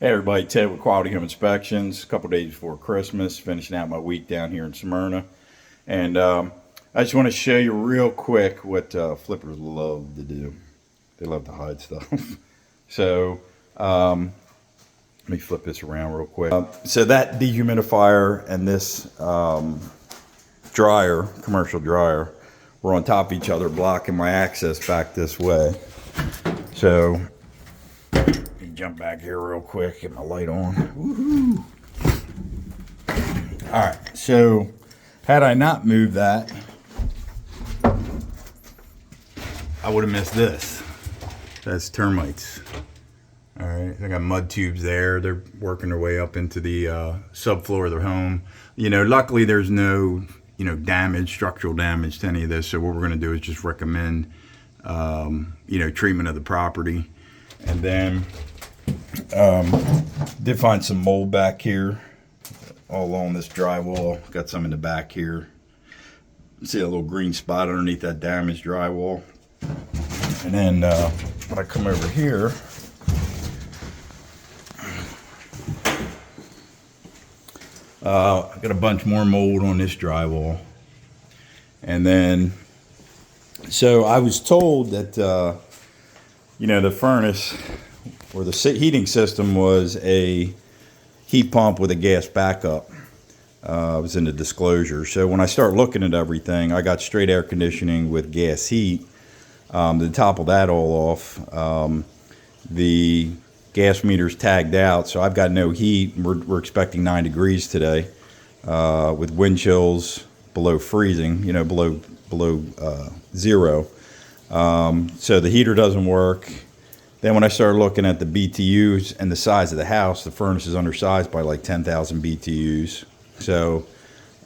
Hey everybody, Ted with Quality Home Inspections. A couple days before Christmas, finishing out my week down here in Smyrna. And I just want to show you real quick what flippers love to do. They love to hide stuff. So let me flip this around real quick. So that dehumidifier and this dryer, commercial dryer, were on top of each other, blocking my access back this way. So jump back here real quick, get my light on. Woohoo! All right, so had I not moved that, I would have missed this. That's termites. All right, I got mud tubes there. They're working their way up into the subfloor of their home. You know, luckily there's no, damage, structural damage to any of this. So what we're going to do is just recommend, treatment of the property. And then did find some mold back here all along this drywall. Got some in the back here. See a little green spot underneath that damaged drywall. And then when I come over here, I got a bunch more mold on this drywall. And then, so I was told that, the furnace or the heating system was a heat pump with a gas backup. It was in the disclosure. So when I start looking at everything, I got straight air conditioning with gas heat. To top of that all off, the gas meter's tagged out, so I've got no heat. We're expecting 9 degrees today, with wind chills below freezing, below zero. So the heater doesn't work. Then when I started looking at the BTUs and the size of the house, the furnace is undersized by like 10,000 BTUs. So,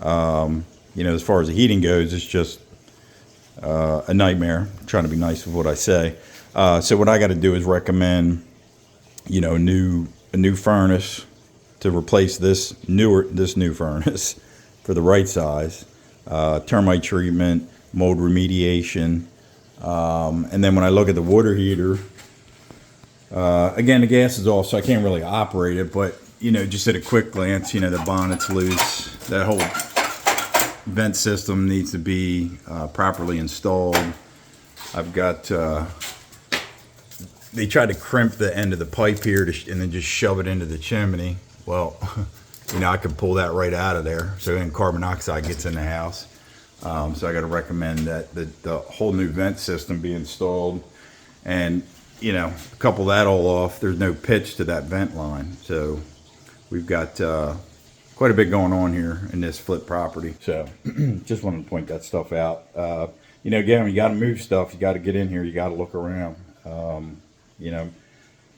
as far as the heating goes, it's just a nightmare. I'm trying to be nice with what I say. So what I got to do is recommend, a new furnace to replace this new furnace for the right size. Termite treatment, mold remediation, and then when I look at the water heater. Again, the gas is off, so I can't really operate it, but, just at a quick glance, the bonnet's loose. That whole vent system needs to be properly installed. I've got, they tried to crimp the end of the pipe here and then just shove it into the chimney. Well, I could pull that right out of there, so then carbon monoxide gets in the house. So I got to recommend that the whole new vent system be installed. And couple that all off, there's no pitch to that vent line. So we've got quite a bit going on here in this flip property. So just wanted to point that stuff out. Again, when you got to move stuff, you got to get in here, you got to look around.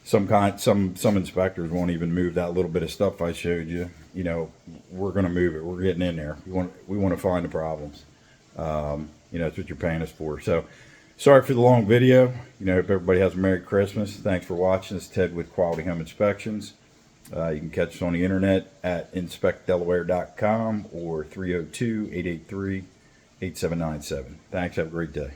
Some inspectors won't even move that little bit of stuff I showed you. We're going to move it. We're getting in there. We want to find the problems. That's what you're paying us for. So sorry for the long video. Hope everybody has a Merry Christmas. Thanks for watching. This is Ted with Quality Home Inspections. You can catch us on the internet at inspectdelaware.com or 302-883-8797. Thanks. Have a great day.